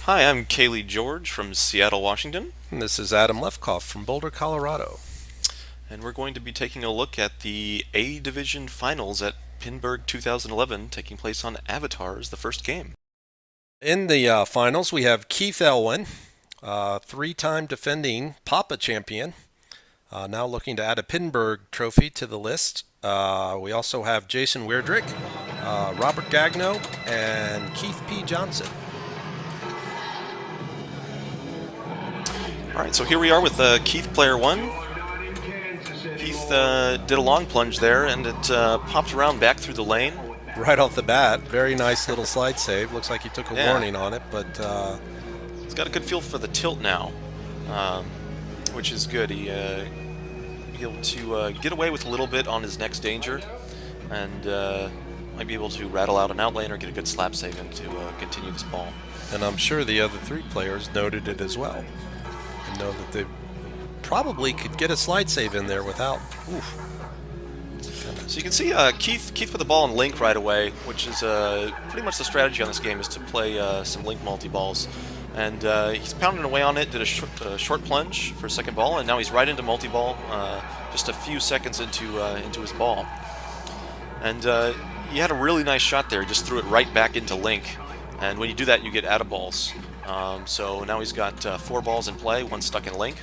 Hi, I'm Kaylee George from Seattle, Washington, And this is Adam Lefkoff from Boulder, Colorado. and we're going to be taking a look at the A Division Finals at Pinburgh 2011, taking place on Avatar as the first game. In the finals, we have Keith Elwin, three-time defending Papa champion, now looking to add a Pinburgh trophy to the list. We also have Jason Weirdrick, Robert Gagno, and Keith P. Johnson. All right, so here we are with Keith player one. Keith did a long plunge there, and it popped around back through the lane. Right off the bat, very nice little slide save. Looks like he took a Yeah, warning on it, but he's got a good feel for the tilt now, um, which is good. He be able to get away with a little bit on his next danger, and might be able to rattle out an outlane or get a good slap save in to continue this ball. and I'm sure the other three players noted it as well, and know that they probably could get a slide save in there without. Oof. So you can see Keith put the ball in link right away, which is pretty much the strategy on this game, is to play some link multi-balls. And he's pounding away on it, did a short plunge for second ball, and now he's right into multi-ball just a few seconds into his ball. And he had a really nice shot there, he just threw it right back into link. And when you do that, you get out of balls. So now he's got 4 balls in play, 1 stuck in link.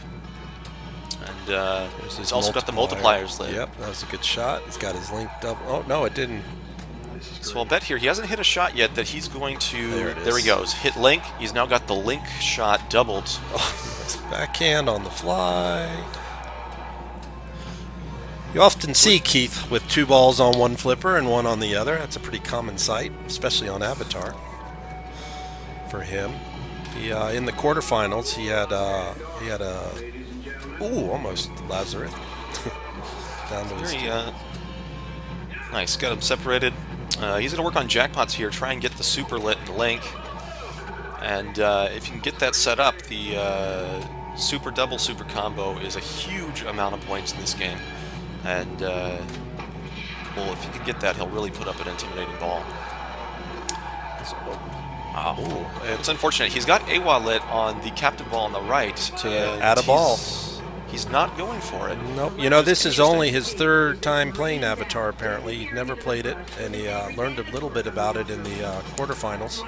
And he's also got the multipliers lit. Yep, that was a good shot. He's got his link double. Oh, no, it didn't. So I'll bet here he hasn't hit a shot yet that he's going to. There he goes. Hit link. He's now got the link shot doubled. Oh, nice backhand on the fly. You often see Keith with 2 balls on one flipper and 1 on the other. That's a pretty common sight, especially on Avatar. For him, in the quarterfinals, he had a almost Lazarus down to his Very nice. Got him separated. He's going to work on jackpots here. Try and get the super lit in link. And if you can get that set up, the super double super combo is a huge amount of points in this game. And well, if he can get that, he'll really put up an intimidating ball. Oh, it's unfortunate. He's got AWA lit on the captive ball on the right to add a ball. He's not going for it. Nope. You know, this is only his 3rd time playing Avatar, apparently. He'd never played it, and he learned a little bit about it in the quarterfinals.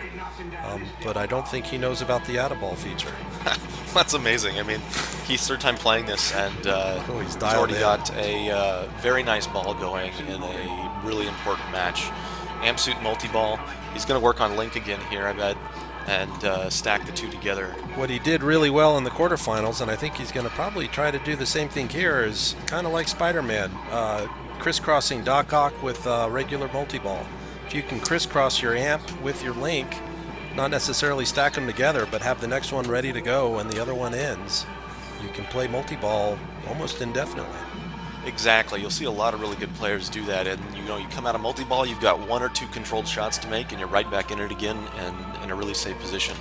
But I don't think he knows about the add-a-ball feature. That's amazing. I mean, he's 3rd time playing this, and he's already got a very nice ball going in a really important match. Amsuit multi-ball. He's going to work on link again here, I bet, and stack the 2 together. What he did really well in the quarterfinals, and I think he's going to probably try to do the same thing here, is kind of like Spider-Man, crisscrossing Doc Ock with regular multi-ball. If you can crisscross your amp with your link, not necessarily stack them together, but have the next one ready to go when the other one ends, you can play multi-ball almost indefinitely. Exactly. You'll see a lot of really good players do that, and you come out of multi-ball, you've got 1 or 2 controlled shots to make, and you're right back in it again and in a really safe position.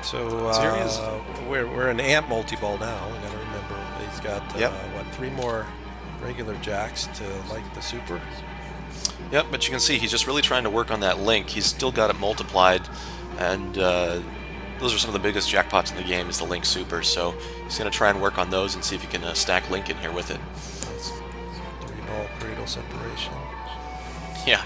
So here he is. We're in amp multi-ball now. We got to remember he's got 3 more regular jacks to like the super. Yep, but you can see he's just really trying to work on that link. He's still got it multiplied, and those are some of the biggest jackpots in the game, is the link super. So he's going to try and work on those and see if he can stack link in here with it. That's 3-ball cradle separation. Yeah.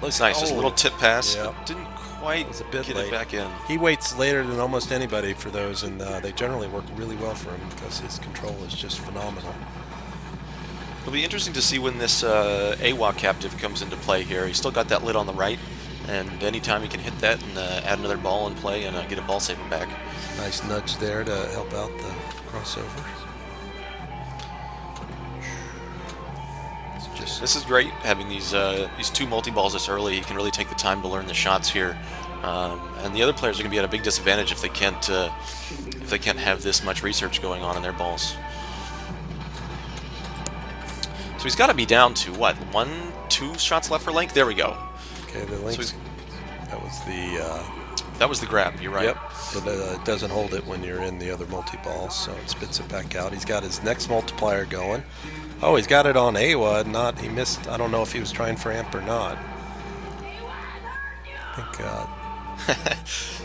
Looks nice. Just a little tip pass. Yep. But didn't quite get it back in. He waits later than almost anybody for those, and they generally work really well for him because his control is just phenomenal. It'll be interesting to see when this AWA captive comes into play here. He's still got that lid on the right, and anytime he can hit that and add another ball in play and get a ball saving back. Nice nudge there to help out the crossover. This is great, having these 2 multi-balls this early. He can really take the time to learn the shots here. And the other players are going to be at a big disadvantage if they can't have this much research going on in their balls. So he's got to be down to, what, 1, 2 shots left for link? There we go. Okay, the link. So that was the grab, you're right. Yep, but it doesn't hold it when you're in the other multi-ball, so it spits it back out. He's got his next multiplier going. Oh, he's got it on AWA, he missed, I don't know if he was trying for amp or not. I think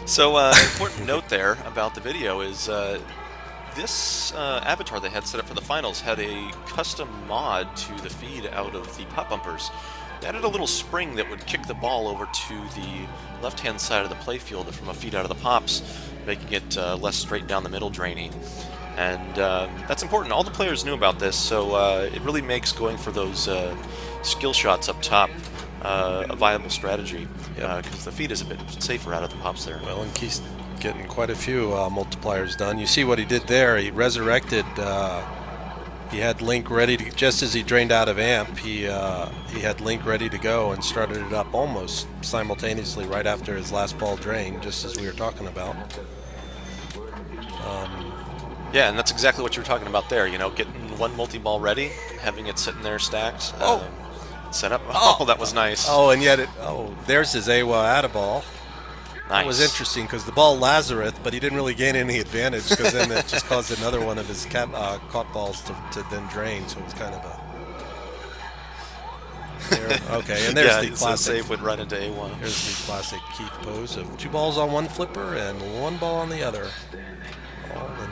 So, important note there about the video is this avatar they had set up for the finals had a custom mod to the feed out of the pop bumpers. They added a little spring that would kick the ball over to the left-hand side of the playfield from a feed out of the pops, making it less straight down the middle drainy. And that's important. All the players knew about this, so it really makes going for those skill shots up top a viable strategy, because the feed is a bit safer out of the pops there. Well, and Keith's getting quite a few multipliers done. You see what he did there. He resurrected. He had Link ready to, just as he drained out of amp, he had Link ready to go and started it up almost simultaneously right after his last ball drained, just as we were talking about. Yeah, and that's exactly what you were talking about there, you know, getting one multi-ball ready, having it sitting there stacked, set up. Oh, that was nice. Oh, and yet there's his AWA Atta-ball. Nice. That was interesting because the ball Lazarus, but he didn't really gain any advantage because then it just caused another one of his caught balls to then drain. So it's kind of a okay. And there's the classic save went right into A1. There's the classic Keith pose of 2 balls on one flipper and 1 ball on the other. All in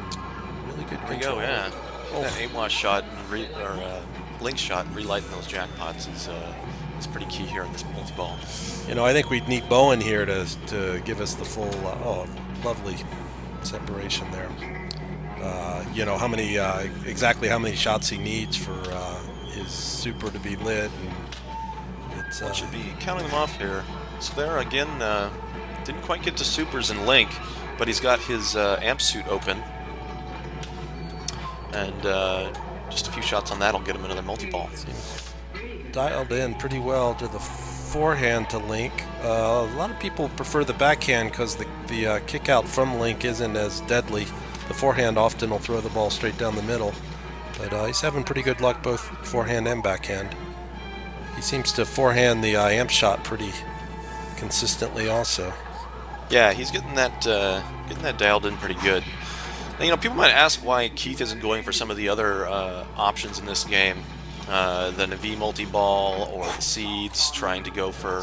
really good control. There you go. Yeah. Oh. That A1 shot and Link shot and relighting those jackpots is pretty key here in this multi-ball. You know, I think we'd need Bowen here to give us the full. Lovely separation there. You know exactly how many shots he needs for his super to be lit. And it's should be counting them off here. So there again, didn't quite get to supers in Link, but he's got his amp suit open, and just a few shots on that'll get him another multi-ball. Dialed in pretty well to the forehand to Link. A lot of people prefer the backhand because the kick out from Link isn't as deadly. The forehand often will throw the ball straight down the middle, but he's having pretty good luck both forehand and backhand. He seems to forehand the amp shot pretty consistently also. Yeah, he's getting that dialed in pretty good. Now, you know, people might ask why Keith isn't going for some of the other options in this game. The Navi multi-ball or the seeds, trying to go for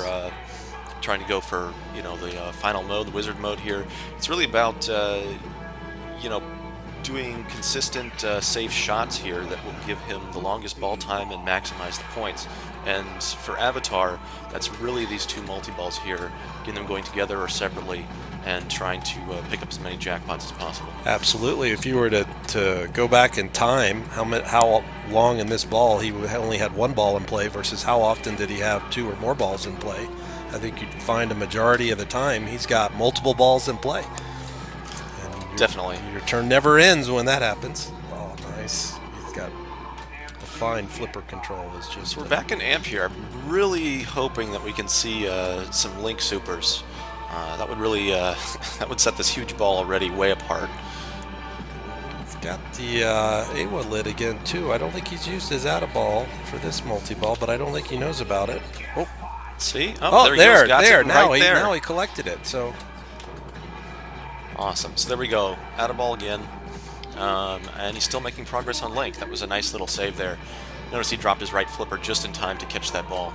you know, the final mode, the wizard mode here. It's really about you know, doing consistent safe shots here that will give him the longest ball time and maximize the points. And for Avatar, that's really these 2 multi-balls here, getting them going together or separately, and trying to pick up as many jackpots as possible. Absolutely. If you were to go back in time, how long in this ball he only had 1 ball in play versus how often did he have 2 or more balls in play, I think you'd find a majority of the time he's got multiple balls in play. And definitely. Your turn never ends when that happens. Oh, nice. He's got a fine flipper control. So we're back in amp here. I'm really hoping that we can see some Link supers. That would really that would set this huge ball already way apart. He's got the AWA lit again too. I don't think he's used his Atta ball for this multi-ball, but I don't think he knows about it. Oh, see? Oh, there he goes. Got it now right there. Now he collected it. So awesome. So there we go. Atta ball again, and he's still making progress on Link. That was a nice little save there. Notice he dropped his right flipper just in time to catch that ball.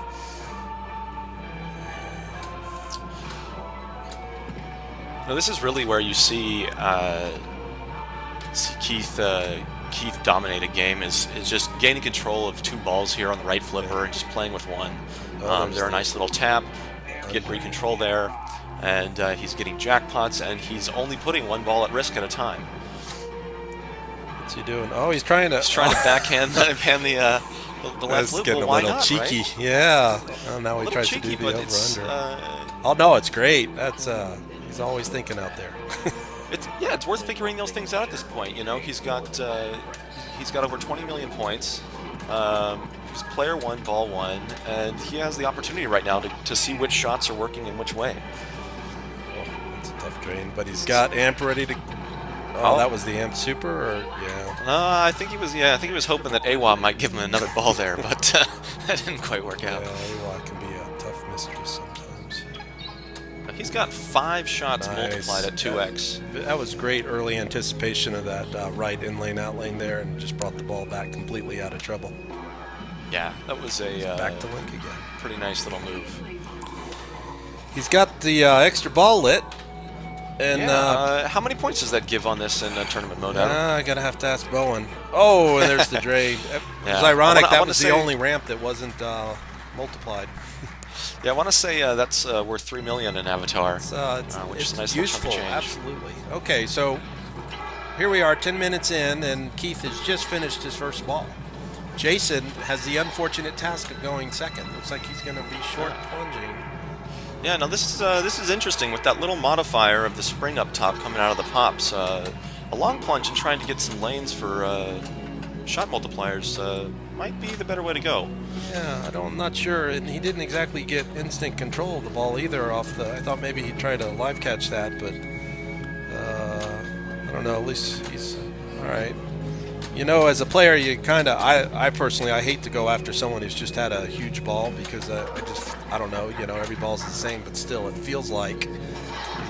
Now this is really where you see Keith dominate a game, is just gaining control of 2 balls here on the right flipper and just playing with 1. They're a nice little tap, get recontrol there, and he's getting jackpots, and he's only putting 1 ball at risk at a time. What's he doing? Oh, he's trying to backhand pan the left loop. Getting well, why a little not, cheeky. Right? Yeah. Oh, now he tries cheeky, to do the over-under. Oh no, it's great. That's he's always thinking out there. It's worth figuring those things out at this point. You know, he's got over 20 million points. He's player 1, ball 1, and he has the opportunity right now to see which shots are working in which way. Oh, that's a tough drain, but he's got amp ready to. Oh, that was the amp super, or yeah. I think he was hoping that AWA might give him another ball there, but that didn't quite work out. Yeah, AWA can be a tough mistress sometimes. He's got 5 shots multiplied at 2x. That was great early anticipation of that right in lane, out lane there, and just brought the ball back completely out of trouble. Yeah, that was a back to Link again. Pretty nice little move. He's got the extra ball lit. And yeah, how many points does that give on this in tournament mode, Adam? I gotta have to ask Bowen. Oh, and there's the drain. It was Yeah. ironic. I That wanna was say, the only ramp that wasn't multiplied. Yeah, I want to say that's worth 3 million in Avatar, which is a nice useful. little chunk of change. Absolutely. Okay, so here we are, 10 minutes in, and Keith has just finished his first ball. Jason has the unfortunate task of going second. Looks like he's going to be short plunging. Yeah, now this is interesting with that little modifier of the spring up top coming out of the pops. A long plunge and trying to get some lanes for shot multipliers might be the better way to go. Yeah, I'm not sure, and he didn't exactly get instant control of the ball either. I thought maybe he'd try to live catch that, but I don't know. At least he's all right. You know, as a player, you kind of, I personally, I hate to go after someone who's just had a huge ball because I don't know, you know, every ball's the same, but still, it feels like you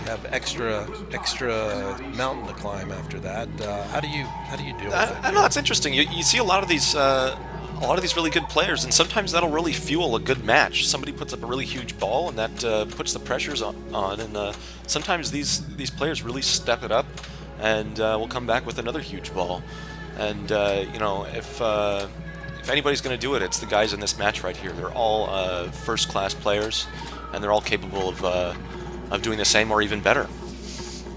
have extra mountain to climb after that. How do you deal with it? I know that's interesting. You see a lot of these really good players, and sometimes that'll really fuel a good match. Somebody puts up a really huge ball, and that puts the pressures on and sometimes these players really step it up, and will come back with another huge ball. And you know, if anybody's going to do it, it's the guys in this match right here. They're all first-class players, and they're all capable of doing the same or even better.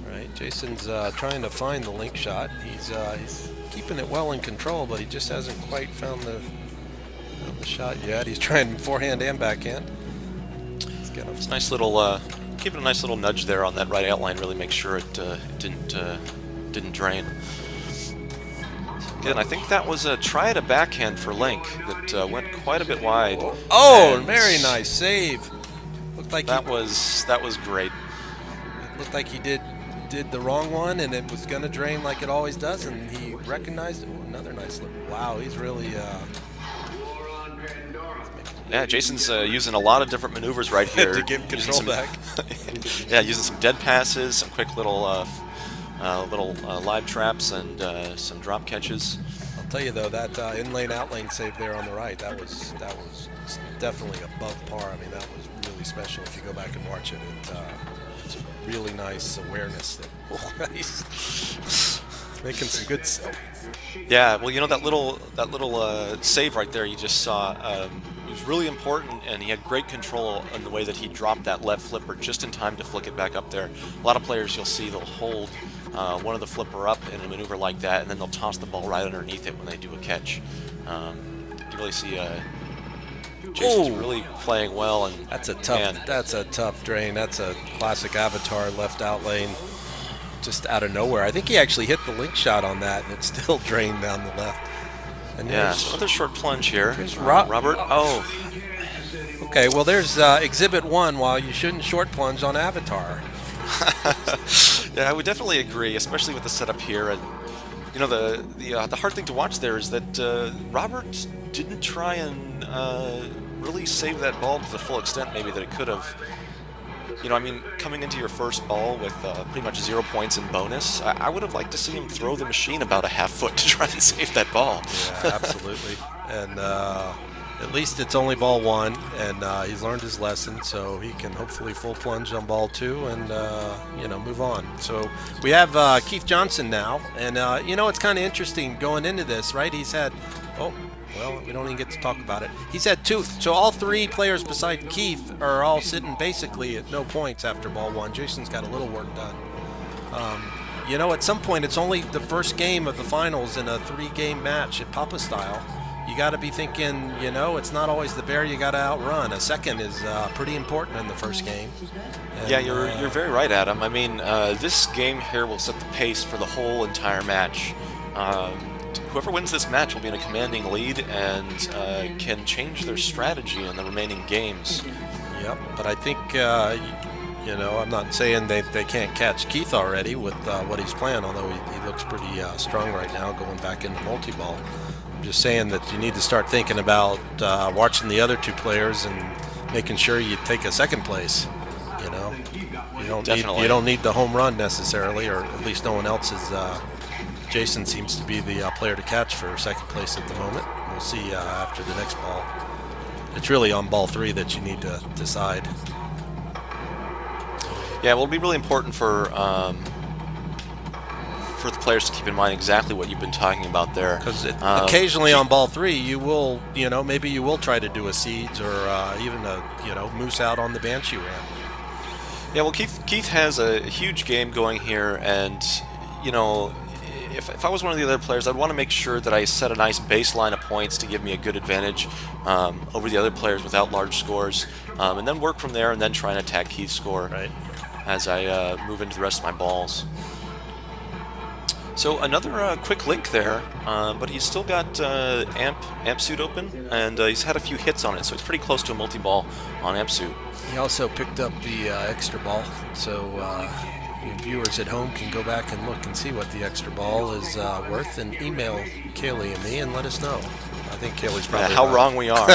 Right, Jason's trying to find the link shot. He's keeping it well in control, but he just hasn't quite found the shot yet. He's trying forehand and backhand. It's nice little, keeping a nice little nudge there on that right outline. Really make sure it didn't drain. Again, I think that was a try at a backhand for Link that went quite a bit wide. Oh, very nice save. Looked like that was great. It looked like he did the wrong one, and it was going to drain like it always does, and he recognized it. Oh, another nice look. Wow, he's really. Yeah, Jason's using a lot of different maneuvers right here to get control back. Yeah, using some dead passes, some quick little live traps, and some drop catches. I'll tell you though, that in-lane, out-lane save there on the right, that was definitely above par. I mean, that was really special. If you go back and watch it, it's a really nice awareness. He's making some good stuff. Yeah, well, you know, that little save right there you just saw. It was really important, and he had great control in the way that he dropped that left flipper just in time to flick it back up there. A lot of players you'll see, they'll hold one of the flipper up in a maneuver like that, and then they'll toss the ball right underneath it when they do a catch. You really see Jason's really playing well, and that's a tough drain. That's a classic Avatar left out lane, just out of nowhere. I think he actually hit the link shot on that, and it still drained down the left. And yeah, another short plunge here. Robert. Oh. Okay, well, there's Exhibit 1, while you shouldn't short plunge on Avatar. Yeah, I would definitely agree, especially with the setup here. And you know, the hard thing to watch there is that Robert didn't try and really save that ball to the full extent maybe that it could have. You know, I mean, coming into your first ball with pretty much 0 points in bonus, I would have liked to see him throw the machine about a half foot to try and save that ball. Yeah, absolutely. And at least it's only ball 1, and he's learned his lesson, so he can hopefully full plunge on ball 2 and, you know, move on. So we have Keith Johnson now, and, you know, it's kind of interesting going into this, right? He's had, well, we don't even get to talk about it. He's had 2, so all 3 players beside Keith are all sitting basically at no points after ball 1. Jason's got a little work done. You know, at some point, it's only the first game of the finals in a 3-game match at Papa style. You got to be thinking, you know, it's not always the bear you got to outrun. A second is pretty important in the first game. And, yeah, you're very right, Adam. I mean, this game here will set the pace for the whole entire match. Whoever wins this match will be in a commanding lead and can change their strategy in the remaining games. Yep, but I think, you know, I'm not saying they can't catch Keith already with what he's playing, although he looks pretty strong right now going back into multi-ball. I'm just saying that you need to start thinking about watching the other 2 players and making sure you take a second place. You know, you don't need the home run necessarily, or at least no one else is. Jason seems to be the player to catch for second place at the moment. We'll see after the next ball. It's really on ball 3 that you need to decide. Yeah, well, it'll be really important for the players to keep in mind exactly what you've been talking about there. Because occasionally on ball 3, you will, maybe you will try to do a seeds or even a, moose out on the banshee ramp. Yeah, well, Keith has a huge game going here, and if I was one of the other players, I'd want to make sure that I set a nice baseline of points to give me a good advantage over the other players without large scores, and then work from there, and then try and attack Keith's score as I move into the rest of my balls. So another quick link there, but he's still got amp suit open, and he's had a few hits on it, so it's pretty close to a multi-ball on amp suit. He also picked up the extra ball, so viewers at home can go back and look and see what the extra ball is worth, and email Kaylee and me and let us know. I think Kaylee's probably how wrong we are.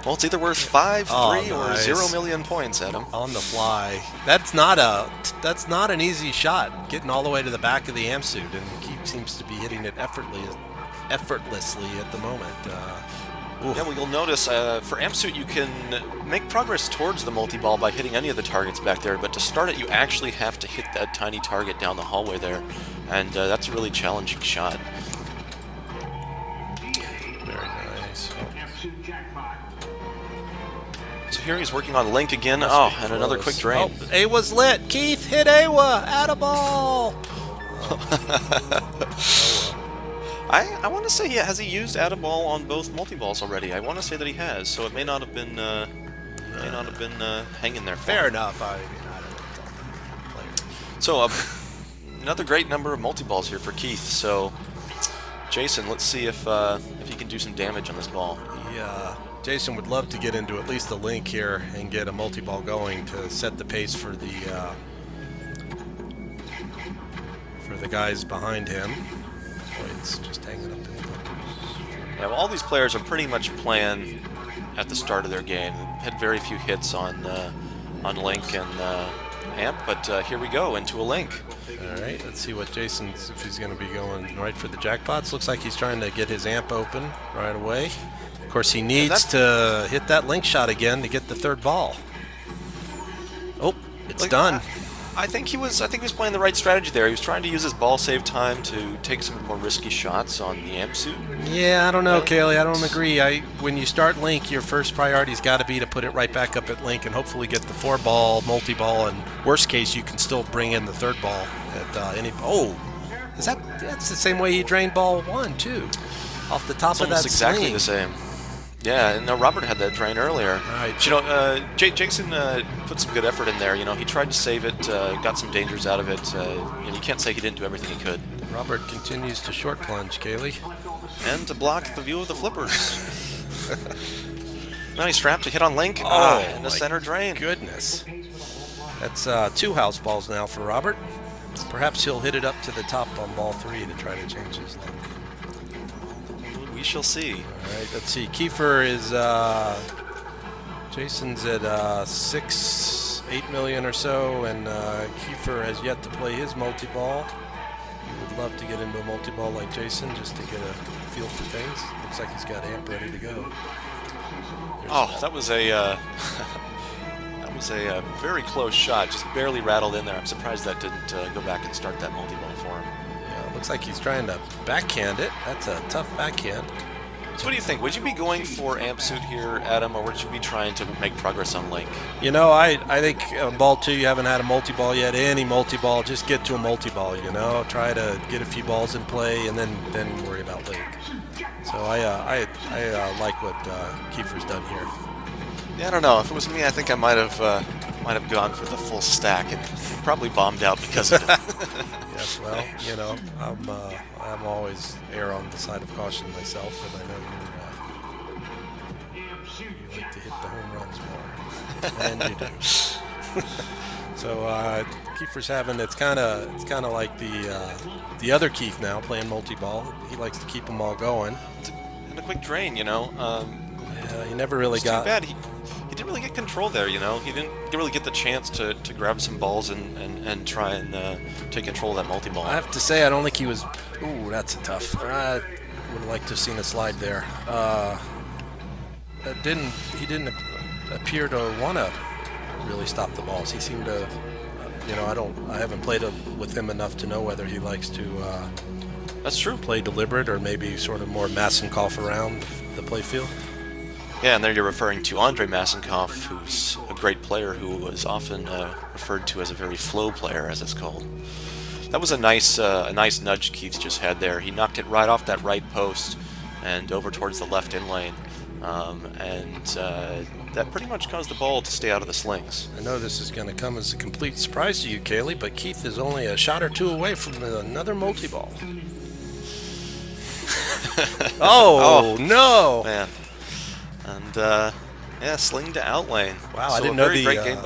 Well, it's either worth 5, 3, or 0 million points, Adam. On the fly. That's not an easy shot, getting all the way to the back of the amp suit, and Keith seems to be hitting it effortlessly at the moment. Yeah, well, you'll notice for amp suit you can make progress towards the multi-ball by hitting any of the targets back there, but to start it you actually have to hit that tiny target down the hallway there, and that's a really challenging shot. Very nice. So here he's working on Link again. Oh, and another quick drain. Oh, Awa's lit. Keith, hit Awa. Atta ball. I want to say, has he used Atta ball on both multi-balls already? I want to say that he has, so it may not have been hanging there. Fair enough. I don't know. So another great number of multi-balls here for Keith. So Jason, let's see if he can do some damage on this ball. Yeah, Jason would love to get into at least a link here and get a multi-ball going to set the pace for the guys behind him. Boy, it's just hanging up in the Yeah, well, all these players are pretty much playing at the start of their game. Had very few hits on Link and Amp, but here we go into a Link. All right, let's see what Jason's, if he's going to be going right for the jackpots. Looks like he's trying to get his amp open right away. Of course, he needs to hit that link shot again to get the third ball. Oh, it's done. I think he was playing the right strategy there. He was trying to use his ball save time to take some more risky shots on the amp suit. Yeah, I don't know, Kaylee. I don't agree. When you start Link, your first priority's got to be to put it right back up at Link and hopefully get the 4-ball, multi-ball, and worst case, you can still bring in the third ball at any. Oh, that's the same way he drained ball 1 too, off the top of that exactly sling. the same. Yeah, and Robert had that drain earlier. Right. But, Jason put some good effort in there. He tried to save it, got some dangers out of it. And you can't say he didn't do everything he could. Robert continues to short plunge, Kaylee. And to block the view of the flippers. Now he's strapped to hit on Link. And the center drain. Goodness. That's 2 house balls now for Robert. Perhaps he'll hit it up to the top on ball 3 to try to change his luck. We shall see. All right, let's see. Kiefer is, Jason's at 8 million or so, and Kiefer has yet to play his multi-ball. He would love to get into a multi-ball like Jason just to get a feel for things. Looks like he's got amp ready to go. That was a very close shot, just barely rattled in there. I'm surprised that didn't go back and start that multi-ball for him. Looks like he's trying to backhand it. That's a tough backhand. So what do you think? Would you be going for amp suit here, Adam, or would you be trying to make progress on Link? I think on ball 2 you haven't had a multi-ball yet. Any multi-ball, just get to a multi-ball, Try to get a few balls in play and then worry about Link. So I like what Kiefer's done here. Yeah, I don't know. If it was me, I think I might have gone for the full stack and probably bombed out because of it. Yes, well, I'm always err on the side of caution myself, and I know you like to hit the home runs more, and you do. So Kiefer's having it's kind of like the other Keith now playing multi-ball. He likes to keep them all going. And a quick drain, Yeah, he never really got. Too bad. He didn't really get control there, He didn't really get the chance to grab some balls and try and take control of that multi-ball. I have to say, I don't think he was. Ooh, that's a tough. I would have liked to have seen a slide there. He didn't appear to want to really stop the balls. He seemed to, I haven't played with him enough to know whether he likes to That's true. play deliberate or maybe sort of more Massenkoff around the play field. Yeah, and there you're referring to Andre Massenkoff, who's a great player who is often referred to as a very flow player, as it's called. That was a nice nudge Keith just had there. He knocked it right off that right post and over towards the left in lane. That pretty much caused the ball to stay out of the slings. I know this is going to come as a complete surprise to you, Kaylee, but Keith is only a shot or two away from another multi-ball. Oh, no! Man. And, yeah, sling to out lane. Wow, so I didn't a know very the... great game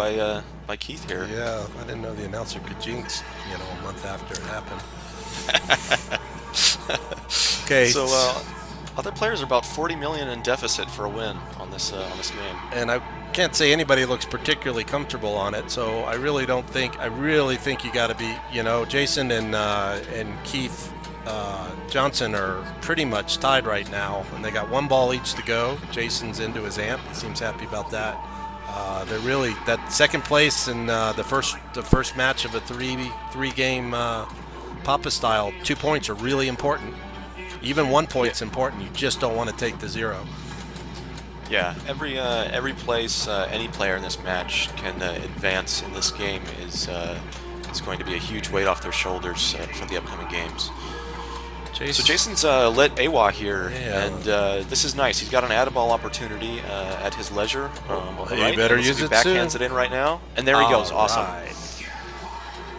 by Keith here. Yeah, I didn't know the announcer could jinx, a month after it happened. Okay. So, other players are about 40 million in deficit for a win on this game. And I can't say anybody looks particularly comfortable on it, so I really think you got to be, Jason and Keith Johnson are pretty much tied right now, and they got one ball each to go. Jason's into his amp. He seems happy about that. They're really that second place in the first match of a three game Papa style. 2 points are really important. Even 1 point's important. You just don't want to take the zero. Yeah, every place any player in this match can advance in this game is going to be a huge weight off their shoulders for the upcoming games. So Jason's lit AWA here, yeah. And this is nice. He's got an add-a-ball opportunity at his leisure. You better use it soon. Backhands it in right now, and there he goes. Awesome. Right.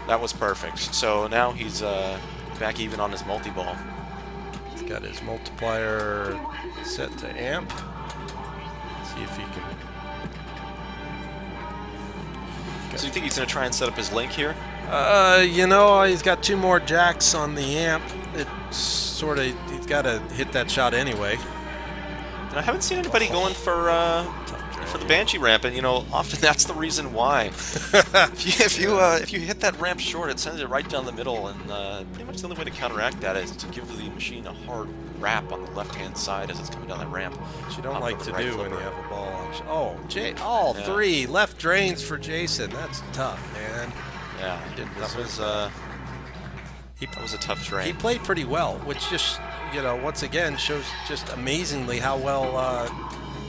That was perfect. So now he's back even on his multi-ball. He's got his multiplier set to amp. See if he can. So you think he's going to try and set up his link here? He's got 2 more jacks on the amp. He's got to hit that shot anyway. And I haven't seen anybody going for the Banshee ramp, and often that's the reason why. if you hit that ramp short, it sends it right down the middle, and pretty much the only way to counteract that is to give the machine a hard wrap on the left-hand side as it's coming down that ramp. Which you don't like to do when you have a ball. Yeah. 3 left drains for Jason. That's tough, man. Yeah, that was a tough drain. He played pretty well, which just, once again shows just amazingly how well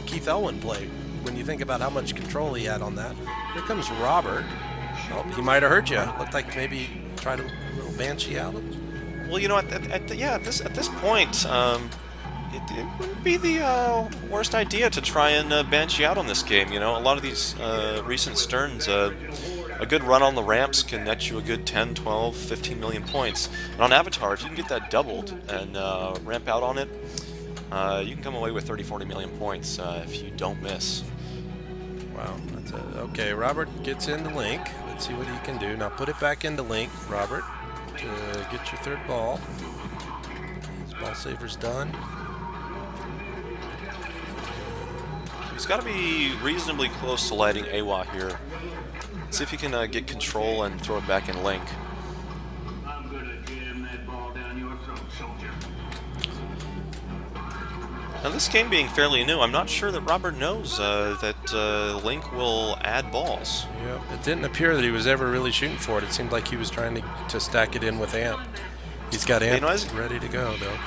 Keith Elwin played. When you think about how much control he had on that. Here comes Robert. Oh, he might have hurt you. Looked like maybe tried a little Banshee out. Well, at this point, it wouldn't be the worst idea to try and Banshee out on this game. A lot of these recent Sterns, a good run on the ramps can net you a good 10, 12, 15 million points. And on Avatar, if you can get that doubled and ramp out on it, you can come away with 30, 40 million points if you don't miss. Wow, that's okay. Robert gets into link. Let's see what he can do. Now put it back into link, Robert, to get your 3rd ball. His ball saver's done. He's got to be reasonably close to lighting AWA here. See if he can get control and throw it back in link. I'm gonna jam that ball down your throat, soldier. Now this game being fairly new, I'm not sure that Robert knows that Link will add balls. Yep. It didn't appear that he was ever really shooting for it. It seemed like he was trying to stack it in with amp. He's got amp ready to go, though.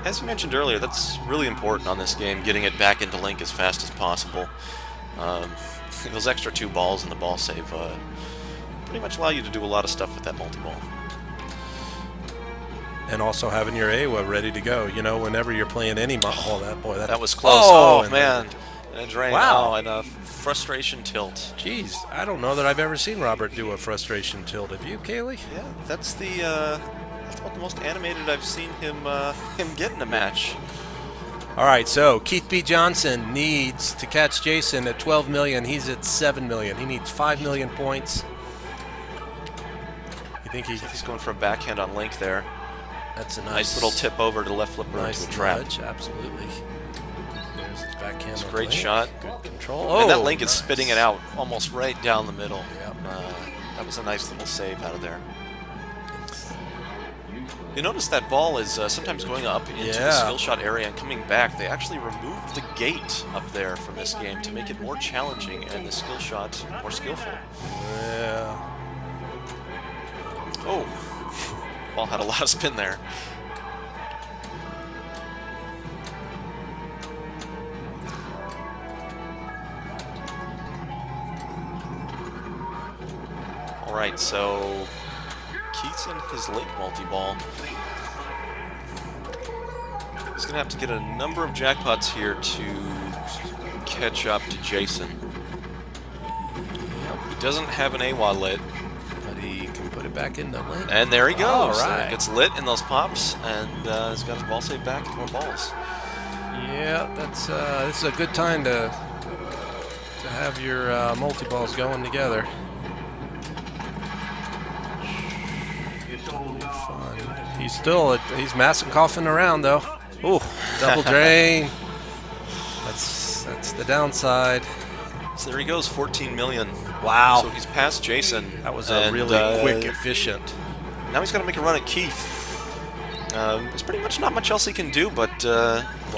As you mentioned earlier, that's really important on this game, getting it back into Link as fast as possible. Those extra 2 balls in the ball save pretty much allow you to do a lot of stuff with that multi-ball. And also having your AWA ready to go. Whenever you're playing any that was close. Oh man, and a drain. Wow. Oh, and a frustration tilt. Jeez, I don't know that I've ever seen Robert do a frustration tilt. Have you, Kaylee? Yeah, that's about the most animated I've seen him get in a match. All right, so Keith B. Johnson needs to catch Jason at 12 million. He's at 7 million. He needs 5 million points. You think he's going for a backhand on Link there? That's a nice little tip over to the left flipper into a trap. Nudge, absolutely. There's his backhand. It's a great shot. Good control. And that Link is spitting it out almost right down the middle. Yep. That was a nice little save out of there. You notice that ball is sometimes going up into the Yeah. skill shot area and coming back. They actually removed the gate up there from this game to make it more challenging and the skill shot more skillful. Yeah. Oh, ball had a lot of spin there. All right, so Keith's in his link multi-ball. He's gonna have to get a number of jackpots here to catch up to Jason. He doesn't have an AWA lit. But he can put it back in the link. And there he goes. All right. Gets lit in those pops, and he's got his ball save back and more balls. Yeah, that's this is a good time to have your multi-balls going together. Fun. He's massing coughing around though. Ooh, double drain. That's the downside. So there he goes, 14 million. Wow. So he's past Jason. That was a and, really quick, efficient. Now he's got to make a run at Keith. There's pretty much not much else he can do but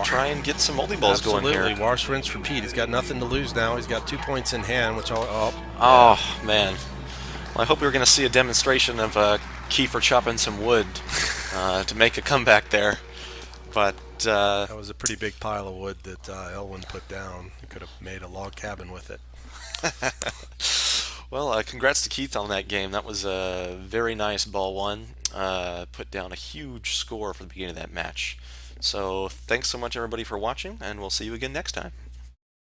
try and get some multi-balls going here. Absolutely. Wash, rinse, repeat. He's got nothing to lose now. He's got 2 points in hand, which Oh, man. Well, I hope we were going to see a demonstration of Kiefer chopping some wood to make a comeback there. But that was a pretty big pile of wood that Elwin put down. He could have made a log cabin with it. Well, congrats to Keith on that game. That was a very nice ball one. Put down a huge score for the beginning of that match. So thanks so much, everybody, for watching, and we'll see you again next time.